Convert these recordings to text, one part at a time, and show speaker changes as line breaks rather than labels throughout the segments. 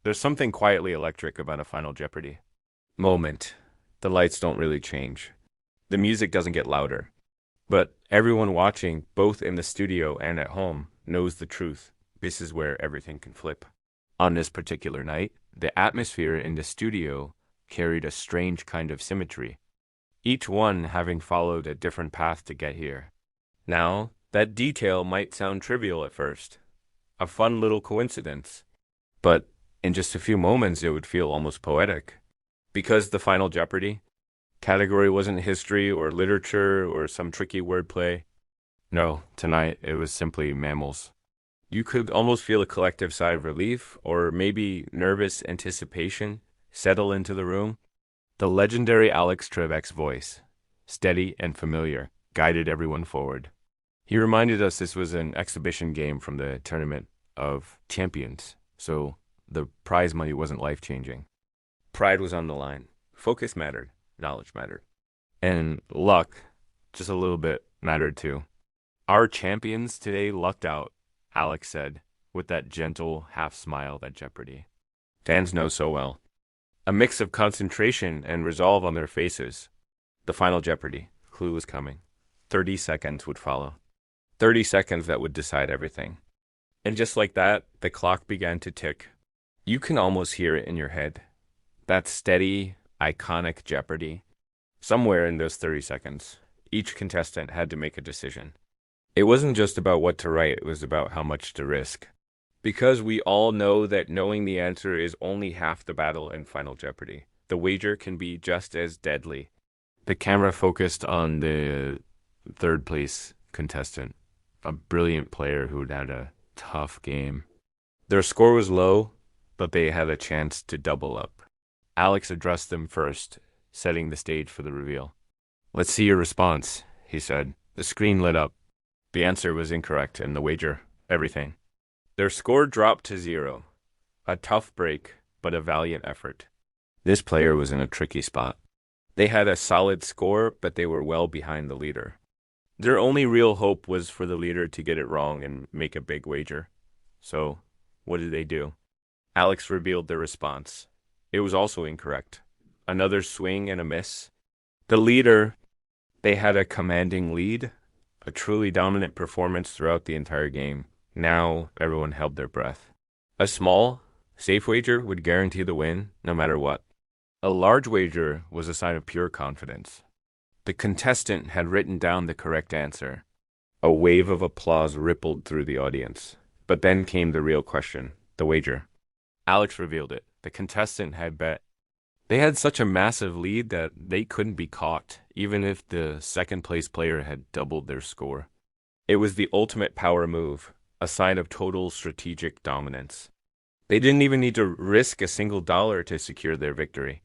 There's something quietly electric about a Final Jeopardy moment. The lights don't really change. The music doesn't get louder. But everyone watching, both in the studio and at home, knows the truth. This is where everything can flip. On this particular night, the atmosphere in the studio carried a strange kind of symmetry, each one having followed a different path to get here. Now, that detail might sound trivial at first, a fun little coincidence, but in just a few moments it would feel almost poetic. Because the Final Jeopardy category wasn't history or literature or some tricky wordplay. No, tonight it was simply mammals. You could almost feel a collective sigh of relief or maybe nervous anticipation settle into the room. The legendary Alex Trebek's voice, steady and familiar, guided everyone forward. He reminded us this was an exhibition game from the Tournament of Champions, so the prize money wasn't life-changing. Pride was on the line. Focus mattered. Knowledge mattered. And luck, just a little bit, mattered too. Our champions today lucked out, Alex said, with that gentle half-smile that Jeopardy fans know so well. A mix of concentration and resolve on their faces. The Final Jeopardy clue was coming. 30 seconds would follow. 30 seconds that would decide everything. And just like that, the clock began to tick. You can almost hear it in your head. That steady, iconic Jeopardy. Somewhere in those 30 seconds, each contestant had to make a decision. It wasn't just about what to write, it was about how much to risk. Because we all know that knowing the answer is only half the battle in Final Jeopardy, the wager can be just as deadly. The camera focused on the third place contestant, a brilliant player who had a tough game. Their score was low, but they had a chance to double up. Alex addressed them first, setting the stage for the reveal. "Let's see your response," he said. The screen lit up. The answer was incorrect, and the wager, everything. Their score dropped to 0. A tough break, but a valiant effort. This player was in a tricky spot. They had a solid score, but they were well behind the leader. Their only real hope was for the leader to get it wrong and make a big wager. So, what did they do? Alex revealed their response. It was also incorrect. Another swing and a miss. The leader, they had a commanding lead, a truly dominant performance throughout the entire game. Now, everyone held their breath. A small, safe wager would guarantee the win, no matter what. A large wager was a sign of pure confidence. The contestant had written down the correct answer. A wave of applause rippled through the audience. But then came the real question, the wager. Alex revealed it. The contestant had bet. They had such a massive lead that they couldn't be caught, even if the second-place player had doubled their score. It was the ultimate power move, a sign of total strategic dominance. They didn't even need to risk a single dollar to secure their victory.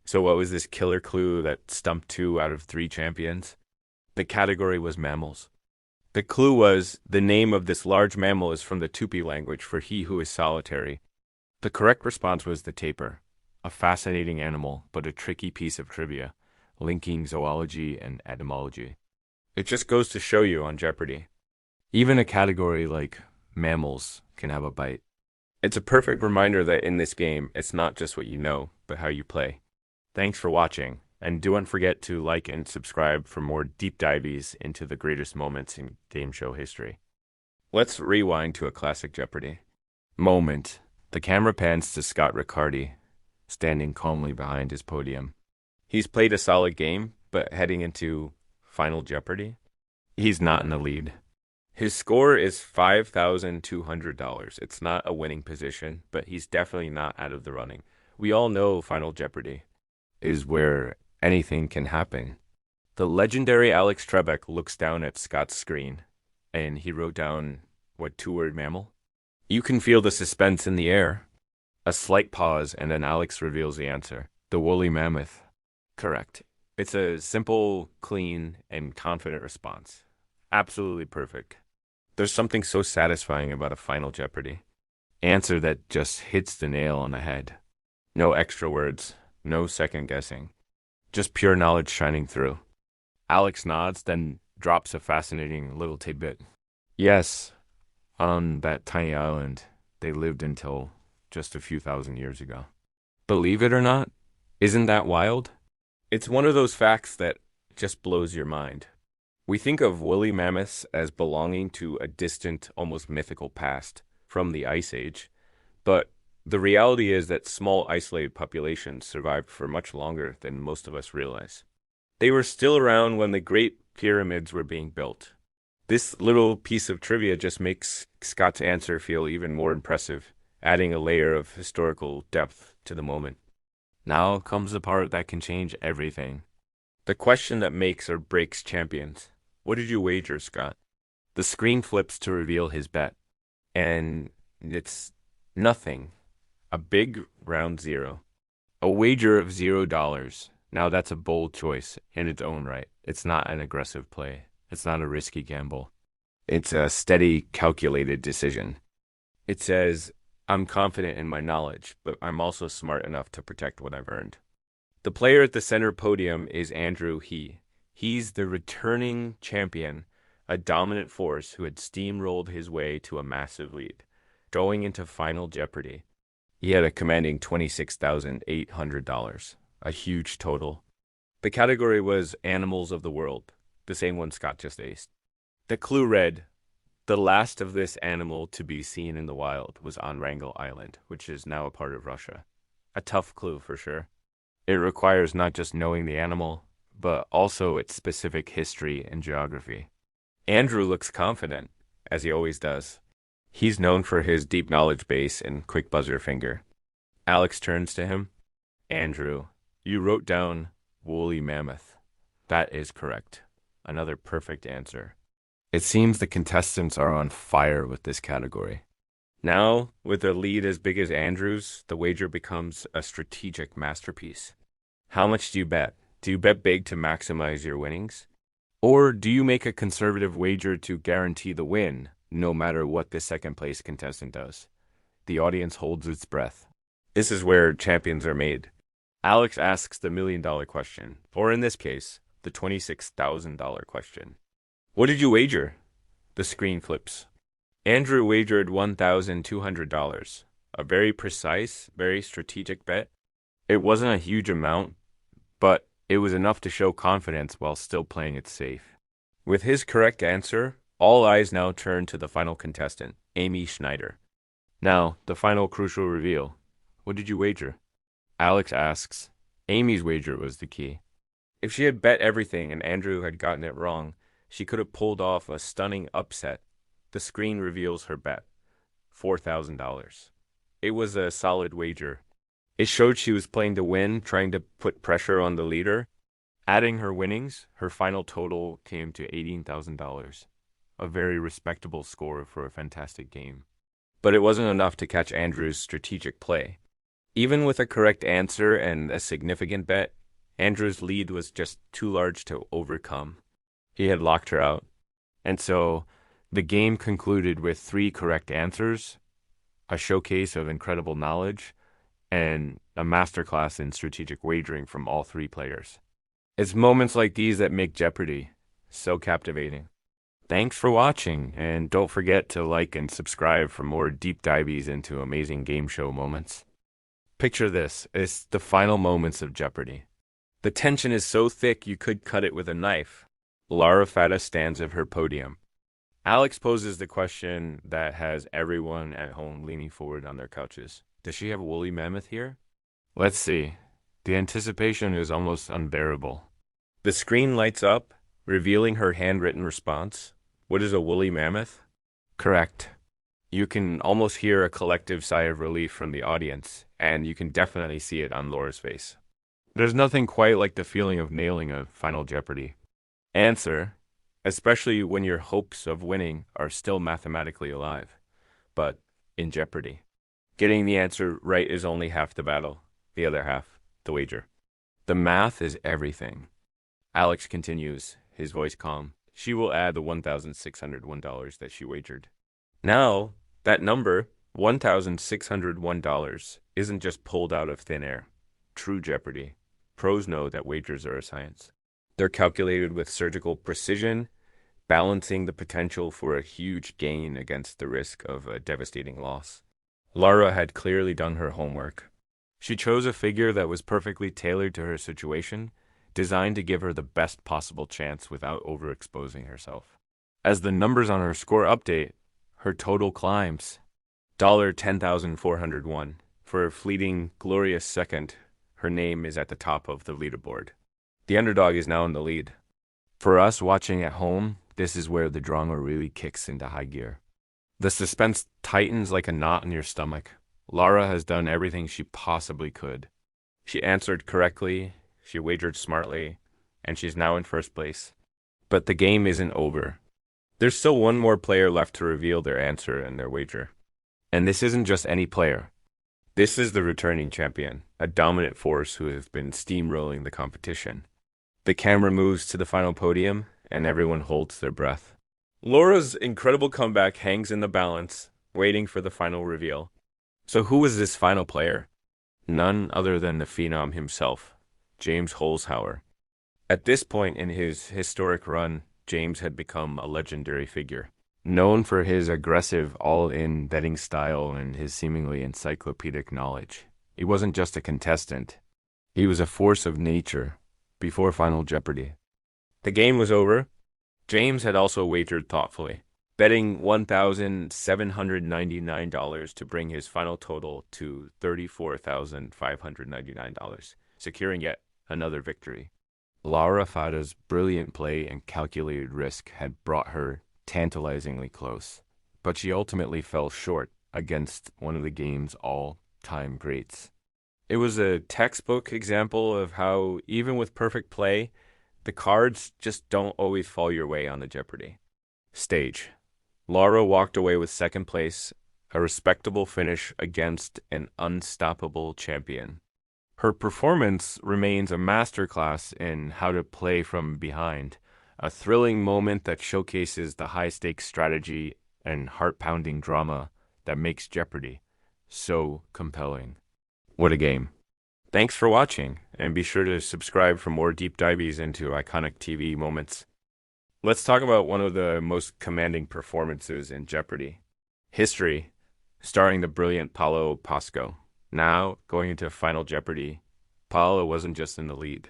So what was this killer clue that stumped 2 out of 3 champions? The category was mammals. The clue was the name of this large mammal is from the Tupi language for he who is solitary. The correct response was the tapir, a fascinating animal, but a tricky piece of trivia, linking zoology and etymology. It just goes to show you on Jeopardy! Even a category like mammals can have a bite. It's a perfect reminder that in this game, it's not just what you know, but how you play. Thanks for watching, and don't forget to like and subscribe for more deep dives into the greatest moments in game show history. Let's rewind to a classic Jeopardy! Moment. The camera pans to Scott Riccardi, standing calmly behind his podium. He's played a solid game, but heading into Final Jeopardy, he's not in the lead. His score is $5,200. It's not a winning position, but he's definitely not out of the running. We all know Final Jeopardy is where anything can happen. The legendary Alex Trebek looks down at Scott's screen, and he wrote down, what, 2-word mammal? You can feel the suspense in the air. A slight pause, and then Alex reveals the answer. The woolly mammoth. Correct. It's a simple, clean, and confident response. Absolutely perfect. There's something so satisfying about a Final Jeopardy answer that just hits the nail on the head. No extra words, no second guessing. Just pure knowledge shining through. Alex nods, then drops a fascinating little tidbit. Yes, on that tiny island, they lived until just a few thousand years ago. Believe it or not, isn't that wild? It's one of those facts that just blows your mind. We think of woolly mammoths as belonging to a distant, almost mythical past from the Ice Age, but the reality is that small isolated populations survived for much longer than most of us realize. They were still around when the Great Pyramids were being built. This little piece of trivia just makes Scott's answer feel even more impressive, adding a layer of historical depth to the moment. Now comes the part that can change everything. The question that makes or breaks champions. What did you wager, Scott? The screen flips to reveal his bet. And it's nothing. A big round zero. A wager of $0. Now that's a bold choice in its own right. It's not an aggressive play. It's not a risky gamble. It's a steady, calculated decision. It says, I'm confident in my knowledge, but I'm also smart enough to protect what I've earned. The player at the center podium is Andrew He. He's the returning champion, a dominant force who had steamrolled his way to a massive lead, going into Final Jeopardy. He had a commanding $26,800, a huge total. The category was Animals of the World, the same one Scott just aced. The clue read, the last of this animal to be seen in the wild was on Wrangel Island, which is now a part of Russia. A tough clue for sure. It requires not just knowing the animal, but also its specific history and geography. Andrew looks confident, as he always does. He's known for his deep knowledge base and quick buzzer finger. Alex turns to him. Andrew, you wrote down woolly mammoth. That is correct. Another perfect answer. It seems the contestants are on fire with this category. Now, with a lead as big as Andrew's, the wager becomes a strategic masterpiece. How much do you bet? Do you bet big to maximize your winnings? Or do you make a conservative wager to guarantee the win, no matter what the second place contestant does? The audience holds its breath. This is where champions are made. Alex asks the $1 million question, or in this case, the $26,000 question. What did you wager? The screen flips. Andrew wagered $1,200, a very precise, very strategic bet. It wasn't a huge amount, but it was enough to show confidence while still playing it safe. With his correct answer, all eyes now turn to the final contestant, Amy Schneider. Now, the final crucial reveal. What did you wager? Alex asks. Amy's wager was the key. If she had bet everything and Andrew had gotten it wrong, she could have pulled off a stunning upset. The screen reveals her bet. $4,000. It was a solid wager. It showed she was playing to win, trying to put pressure on the leader. Adding her winnings, her final total came to $18,000. A very respectable score for a fantastic game. But it wasn't enough to catch Andrew's strategic play. Even with a correct answer and a significant bet, Andrew's lead was just too large to overcome. He had locked her out. And so the game concluded with 3 correct answers, a showcase of incredible knowledge, and a masterclass in strategic wagering from all 3 players. It's moments like these that make Jeopardy so captivating. Thanks for watching, and don't forget to like and subscribe for more deep dives into amazing game show moments. Picture this, it's the final moments of Jeopardy. The tension is so thick you could cut it with a knife. Laura Faddah stands at her podium. Alex poses the question that has everyone at home leaning forward on their couches. Does she have a woolly mammoth here? Let's see. The anticipation is almost unbearable. The screen lights up, revealing her handwritten response. What is a woolly mammoth? Correct. You can almost hear a collective sigh of relief from the audience, and you can definitely see it on Laura's face. There's nothing quite like the feeling of nailing a Final Jeopardy answer, especially when your hopes of winning are still mathematically alive, but in jeopardy. Getting the answer right is only half the battle, the other half, the wager. The math is everything. Alex continues, his voice calm. She will add the $1,601 that she wagered. Now, that number, $1,601, isn't just pulled out of thin air. True Jeopardy. Pros know that wagers are a science. They're calculated with surgical precision, balancing the potential for a huge gain against the risk of a devastating loss. Laura had clearly done her homework. She chose a figure that was perfectly tailored to her situation, designed to give her the best possible chance without overexposing herself. As the numbers on her score update, her total climbs. $10,401. For a fleeting, glorious second, her name is at the top of the leaderboard. The underdog is now in the lead. For us watching at home, this is where the drama really kicks into high gear. The suspense tightens like a knot in your stomach. Laura has done everything she possibly could. She answered correctly, she wagered smartly, and she's now in first place. But the game isn't over. There's still one more player left to reveal their answer and their wager. And this isn't just any player. This is the returning champion, a dominant force who has been steamrolling the competition. The camera moves to the final podium, and everyone holds their breath. Laura's incredible comeback hangs in the balance, waiting for the final reveal. So who was this final player? None other than the phenom himself, James Holzhauer. At this point in his historic run, James had become a legendary figure. Known for his aggressive, all-in betting style and his seemingly encyclopedic knowledge. He wasn't just a contestant. He was a force of nature before Final Jeopardy. The game was over. James had also wagered thoughtfully, betting $1,799 to bring his final total to $34,599, securing yet another victory. Laura Faddah's brilliant play and calculated risk had brought her tantalizingly close, but she ultimately fell short against one of the game's all-time greats. It was a textbook example of how, even with perfect play, the cards just don't always fall your way on the Jeopardy stage. Laura walked away with second place, a respectable finish against an unstoppable champion. Her performance remains a masterclass in how to play from behind, a thrilling moment that showcases the high-stakes strategy and heart-pounding drama that makes Jeopardy so compelling. What a game. Thanks for watching, and be sure to subscribe for more deep dives into iconic TV moments. Let's talk about one of the most commanding performances in Jeopardy! History, starring the brilliant Paolo Pasco. Now, going into Final Jeopardy, Paolo wasn't just in the lead.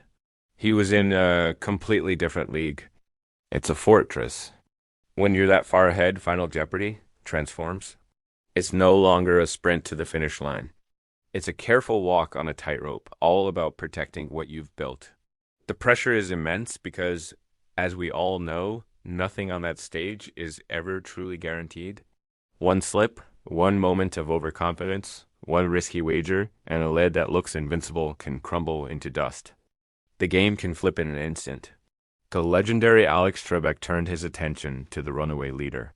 He was in a completely different league. It's a fortress. When you're that far ahead, Final Jeopardy transforms. It's no longer a sprint to the finish line. It's a careful walk on a tightrope, all about protecting what you've built. The pressure is immense because, as we all know, nothing on that stage is ever truly guaranteed. One slip, one moment of overconfidence, one risky wager, and a lead that looks invincible can crumble into dust. The game can flip in an instant. The legendary Alex Trebek turned his attention to the runaway leader.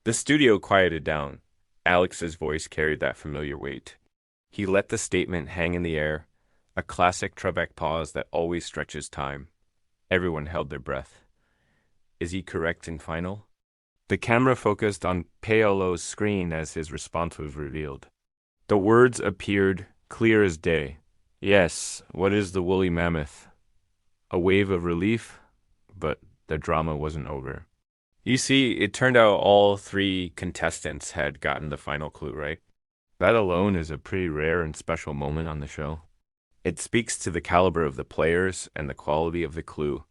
The studio quieted down. Alex's voice carried that familiar weight. He let the statement hang in the air, a classic Trebek pause that always stretches time. Everyone held their breath. Is he correct in final? The camera focused on Paolo's screen as his response was revealed. The words appeared clear as day. Yes, what is the woolly mammoth? A wave of relief, but the drama wasn't over. You see, it turned out all three contestants had gotten the final clue right. That alone is a pretty rare and special moment on the show. It speaks to the caliber of the players and the quality of the clue.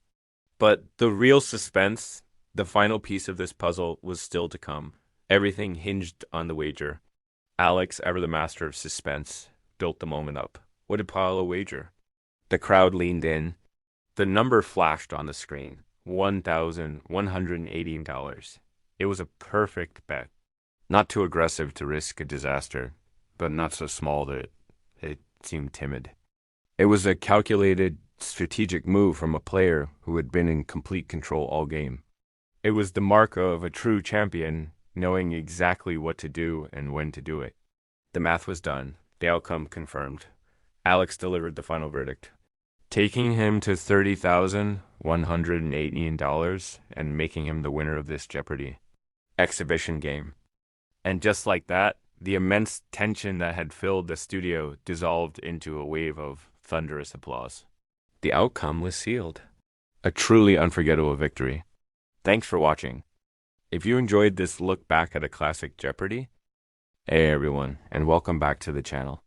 But the real suspense, the final piece of this puzzle, was still to come. Everything hinged on the wager. Alex, ever the master of suspense, built the moment up. What did Paolo wager? The crowd leaned in. The number flashed on the screen. $1,118. It was a perfect bet. Not too aggressive to risk a disaster, but not so small that it seemed timid. It was a calculated, strategic move from a player who had been in complete control all game. It was the mark of a true champion, knowing exactly what to do and when to do it. The math was done, the outcome confirmed. Alex delivered the final verdict, taking him to $30,118 and making him the winner of this Jeopardy! Exhibition game. And just like that, the immense tension that had filled the studio dissolved into a wave of thunderous applause. The outcome was sealed. A truly unforgettable victory. Thanks for watching. If you enjoyed this look back at a classic Jeopardy! Hey everyone, and welcome back to the channel.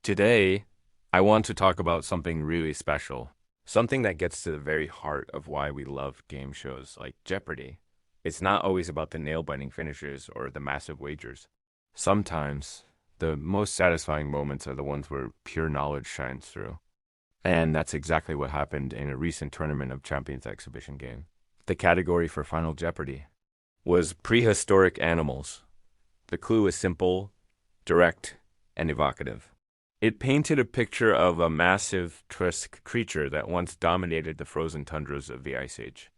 Today, I want to talk about something really special, something that gets to the very heart of why we love game shows like Jeopardy! It's not always about the nail-biting finishes or the massive wagers. Sometimes, the most satisfying moments are the ones where pure knowledge shines through. And that's exactly what happened in a recent Tournament of Champions exhibition game. The category for Final Jeopardy was prehistoric animals. The clue is simple, direct, and evocative. It painted a picture of a massive Tusk creature that once dominated the frozen tundras of the Ice Age.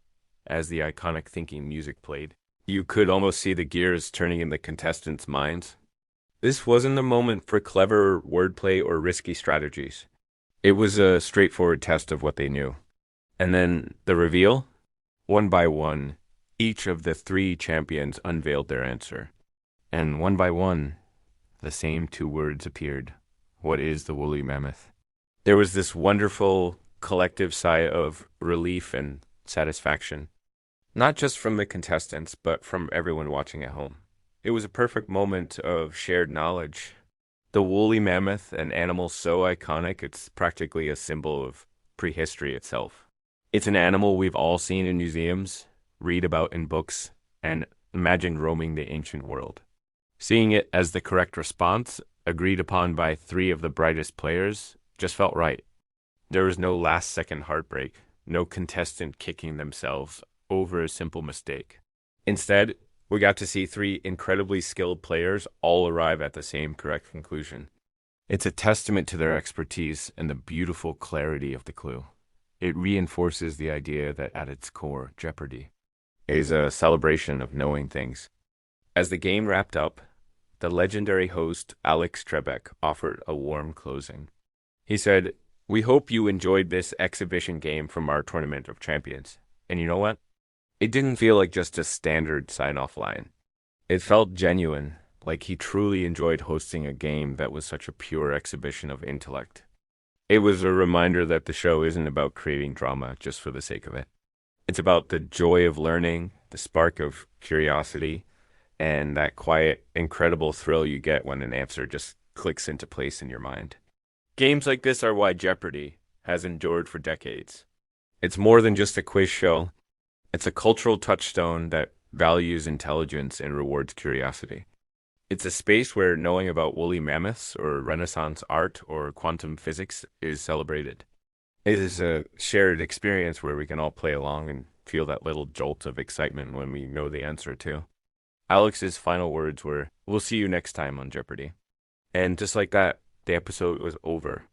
As the iconic thinking music played, you could almost see the gears turning in the contestants' minds. This wasn't a moment for clever wordplay or risky strategies. It was a straightforward test of what they knew. And then the reveal? One by one, each of the three champions unveiled their answer. And one by one, the same two words appeared. What is the woolly mammoth? There was this wonderful collective sigh of relief and satisfaction, not just from the contestants, but from everyone watching at home. It was a perfect moment of shared knowledge. The woolly mammoth, an animal so iconic it's practically a symbol of prehistory itself. It's an animal we've all seen in museums, read about in books, and imagined roaming the ancient world. Seeing it as the correct response, agreed upon by three of the brightest players, just felt right. There was no last-second heartbreak, no contestant kicking themselves over a simple mistake. Instead, we got to see three incredibly skilled players all arrive at the same correct conclusion. It's a testament to their expertise and the beautiful clarity of the clue. It reinforces the idea that at its core, Jeopardy! Is a celebration of knowing things. As the game wrapped up, the legendary host Alex Trebek offered a warm closing. He said, "We hope you enjoyed this exhibition game from our Tournament of Champions." And you know what? It didn't feel like just a standard sign-off line. It felt genuine, like he truly enjoyed hosting a game that was such a pure exhibition of intellect. It was a reminder that the show isn't about creating drama just for the sake of it. It's about the joy of learning, the spark of curiosity, and that quiet, incredible thrill you get when an answer just clicks into place in your mind. Games like this are why Jeopardy! Has endured for decades. It's more than just a quiz show. It's a cultural touchstone that values intelligence and rewards curiosity. It's a space where knowing about woolly mammoths or Renaissance art or quantum physics is celebrated. It is a shared experience where we can all play along and feel that little jolt of excitement when we know the answer too. Alex's final words were, "We'll see you next time on Jeopardy!" And just like that, the episode was over.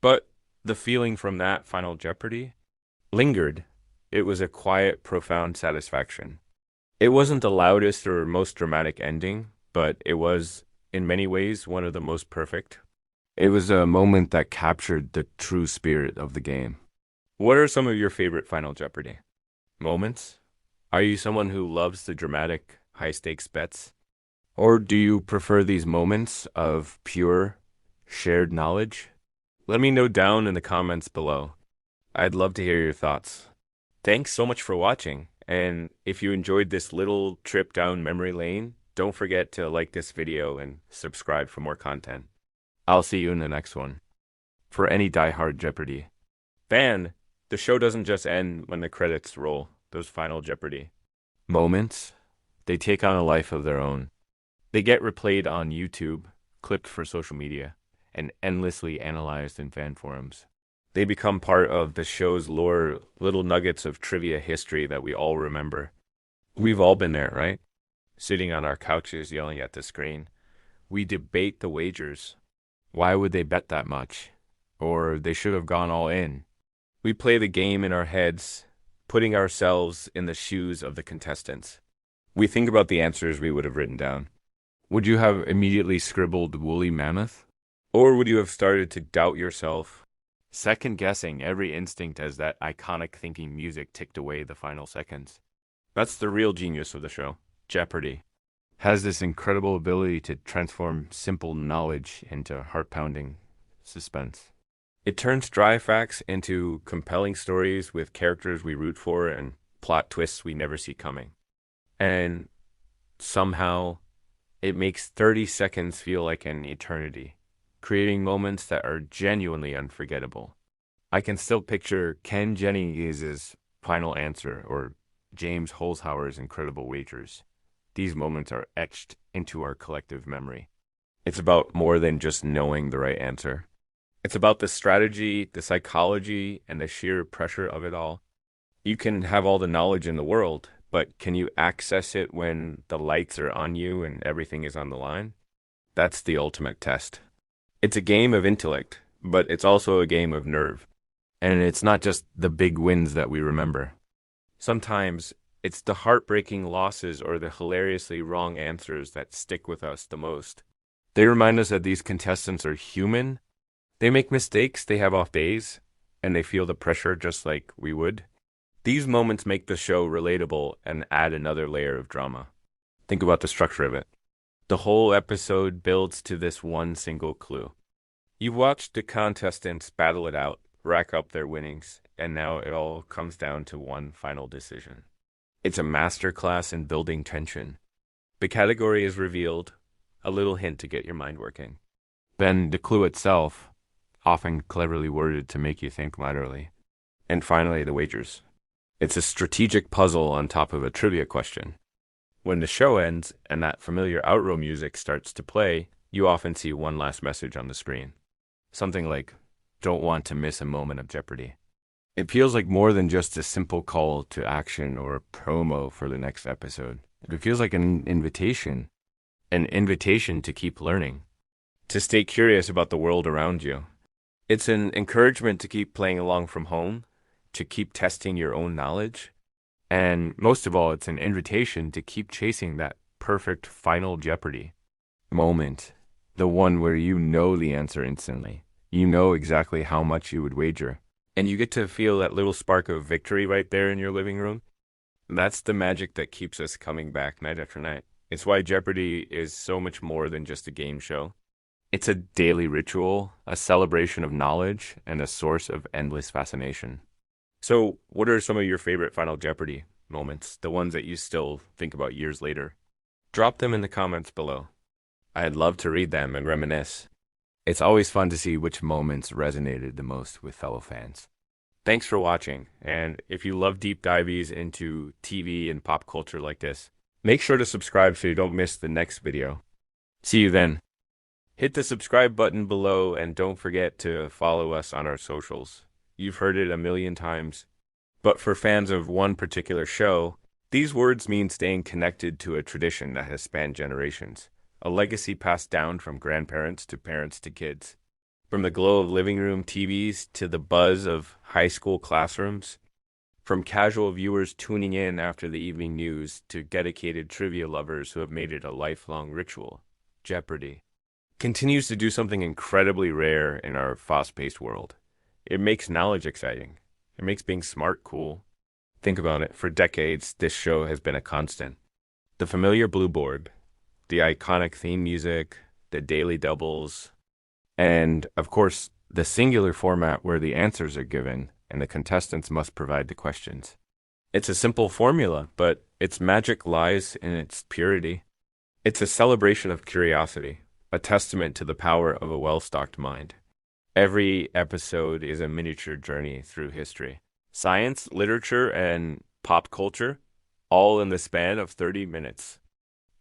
But the feeling from that Final Jeopardy! Lingered. It was a quiet, profound satisfaction. It wasn't the loudest or most dramatic ending, but it was, in many ways, one of the most perfect. It was a moment that captured the true spirit of the game. What are some of your favorite Final Jeopardy! Moments? Are you someone who loves the dramatic, high-stakes bets? Or do you prefer these moments of pure, shared knowledge? Let me know down in the comments below. I'd love to hear your thoughts. Thanks so much for watching, and if you enjoyed this little trip down memory lane, don't forget to like this video and subscribe for more content. I'll see you in the next one. For any die-hard Jeopardy! Fan, the show doesn't just end when the credits roll, those Final Jeopardy! Moments, they take on a life of their own. They get replayed on YouTube, clipped for social media, and endlessly analyzed in fan forums. They become part of the show's lore, little nuggets of trivia history that we all remember. We've all been there, right? Sitting on our couches yelling at the screen. We debate the wagers. Why would they bet that much? Or they should have gone all in. We play the game in our heads, putting ourselves in the shoes of the contestants. We think about the answers we would have written down. Would you have immediately scribbled woolly mammoth? Or would you have started to doubt yourself, second-guessing every instinct as that iconic thinking music ticked away the final seconds? That's the real genius of the show. Jeopardy! Has this incredible ability to transform simple knowledge into heart-pounding suspense. It turns dry facts into compelling stories with characters we root for and plot twists we never see coming. And somehow, It makes 30 seconds feel like an eternity, creating moments that are genuinely unforgettable. I can still picture Ken Jennings' final answer or James Holzhauer's incredible wagers. These moments are etched into our collective memory. It's about more than just knowing the right answer. It's about the strategy, the psychology, and the sheer pressure of it all. You can have all the knowledge in the world, but can you access it when the lights are on you and everything is on the line? That's the ultimate test. It's a game of intellect, but it's also a game of nerve. And it's not just the big wins that we remember. Sometimes it's the heartbreaking losses or the hilariously wrong answers that stick with us the most. They remind us that these contestants are human. They make mistakes, they have off days, and they feel the pressure just like we would. These moments make the show relatable and add another layer of drama. Think about the structure of it. The whole episode builds to this one single clue. You've watched the contestants battle it out, rack up their winnings, and now it all comes down to one final decision. It's a masterclass in building tension. The category is revealed, a little hint to get your mind working. Then the clue itself, often cleverly worded to make you think laterally. And finally, the wagers. It's a strategic puzzle on top of a trivia question. When the show ends and that familiar outro music starts to play, you often see one last message on the screen. Something like, "Don't want to miss a moment of Jeopardy." It feels like more than just a simple call to action or a promo for the next episode. It feels like an invitation to keep learning, to stay curious about the world around you. It's an encouragement to keep playing along from home, to keep testing your own knowledge, and most of all, it's an invitation to keep chasing that perfect Final Jeopardy moment, the one where you know the answer instantly. You know exactly how much you would wager, and you get to feel that little spark of victory right there in your living room. That's the magic that keeps us coming back night after night. It's why Jeopardy is so much more than just a game show. It's a daily ritual, a celebration of knowledge, and a source of endless fascination. So, what are some of your favorite Final Jeopardy moments, the ones that you still think about years later? Drop them in the comments below. I'd love to read them and reminisce. It's always fun to see which moments resonated the most with fellow fans. Thanks for watching, and if you love deep dives into TV and pop culture like this, make sure to subscribe so you don't miss the next video. See you then. Hit the subscribe button below and don't forget to follow us on our socials. You've heard it a million times, but for fans of one particular show, these words mean staying connected to a tradition that has spanned generations, a legacy passed down from grandparents to parents to kids. From the glow of living room TVs to the buzz of high school classrooms, from casual viewers tuning in after the evening news to dedicated trivia lovers who have made it a lifelong ritual, Jeopardy continues to do something incredibly rare in our fast-paced world. It makes knowledge exciting. It makes being smart cool. Think about it. For decades, this show has been a constant. The familiar blue board, the iconic theme music, the daily doubles, and, of course, the singular format where the answers are given and the contestants must provide the questions. It's a simple formula, but its magic lies in its purity. It's a celebration of curiosity, a testament to the power of a well-stocked mind. Every episode is a miniature journey through history. Science, literature, and pop culture, all in the span of 30 minutes.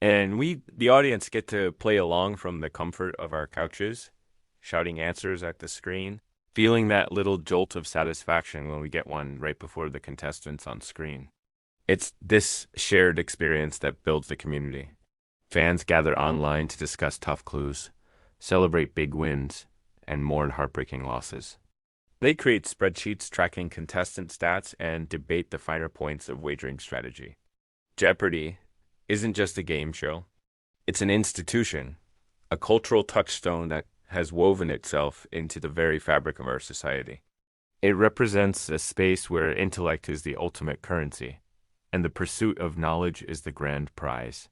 And we, the audience, get to play along from the comfort of our couches, shouting answers at the screen, feeling that little jolt of satisfaction when we get one right before the contestants on screen. It's this shared experience that builds the community. Fans gather online to discuss tough clues, celebrate big wins, and mourn heartbreaking losses. They create spreadsheets tracking contestant stats and debate the finer points of wagering strategy. Jeopardy isn't just a game show. It's an institution, a cultural touchstone that has woven itself into the very fabric of our society. It represents a space where intellect is the ultimate currency, and the pursuit of knowledge is the grand prize.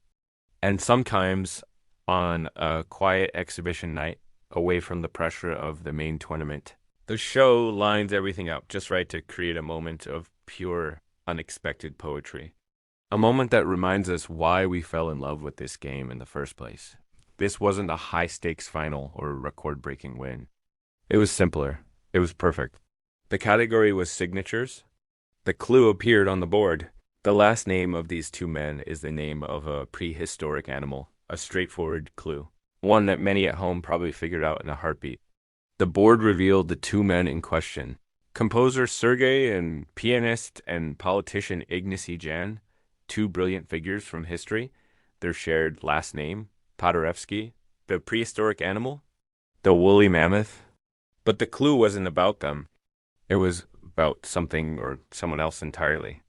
And sometimes, on a quiet exhibition night, away from the pressure of the main tournament, the show lines everything up just right to create a moment of pure, unexpected poetry. A moment that reminds us why we fell in love with this game in the first place. This wasn't a high stakes final or a record breaking win. It was simpler. It was perfect. The category was signatures. The clue appeared on the board. The last name of these two men is the name of a prehistoric animal, a straightforward clue, one that many at home probably figured out in a heartbeat. The board revealed the two men in question. Composer Sergei and pianist and politician Ignacy Jan, two brilliant figures from history, their shared last name, Paderewski, the prehistoric animal, the woolly mammoth. But the clue wasn't about them. It was about something or someone else entirely.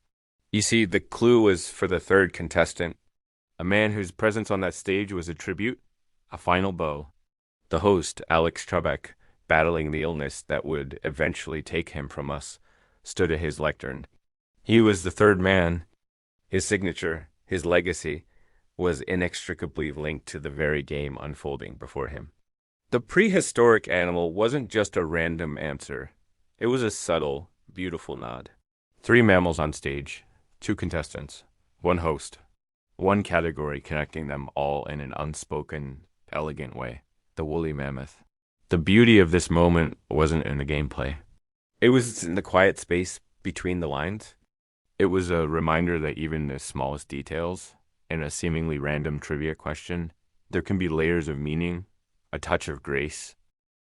You see, the clue was for the third contestant, a man whose presence on that stage was a tribute, a final bow. The host, Alex Trebek, battling the illness that would eventually take him from us, stood at his lectern. He was the third man. His signature, his legacy, was inextricably linked to the very game unfolding before him. The prehistoric animal wasn't just a random answer. It was a subtle, beautiful nod. 3 mammals on stage, 2 contestants, 1 host, 1 category connecting them all in an unspoken, elegant way. The woolly mammoth. The beauty of this moment wasn't in the gameplay. It was in the quiet space between the lines. It was a reminder that even the smallest details, in a seemingly random trivia question, there can be layers of meaning, a touch of grace.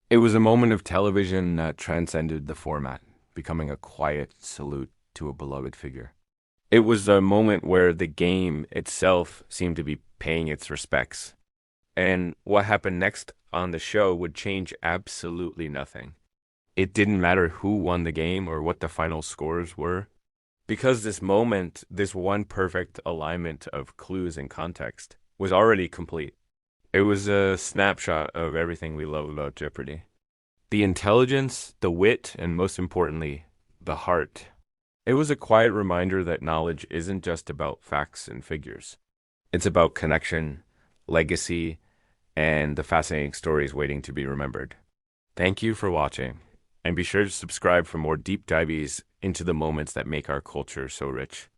It was a moment of television that transcended the format, becoming a quiet salute to a beloved figure. It was a moment where the game itself seemed to be paying its respects. And what happened next on the show would change absolutely nothing. It didn't matter who won the game or what the final scores were, because this moment, this one perfect alignment of clues and context, was already complete. It was a snapshot of everything we love about Jeopardy. The intelligence, the wit, and most importantly, the heart. It was a quiet reminder that knowledge isn't just about facts and figures. It's about connection, legacy, and the fascinating stories waiting to be remembered. Thank you for watching, and be sure to subscribe for more deep dives into the moments that make our culture so rich.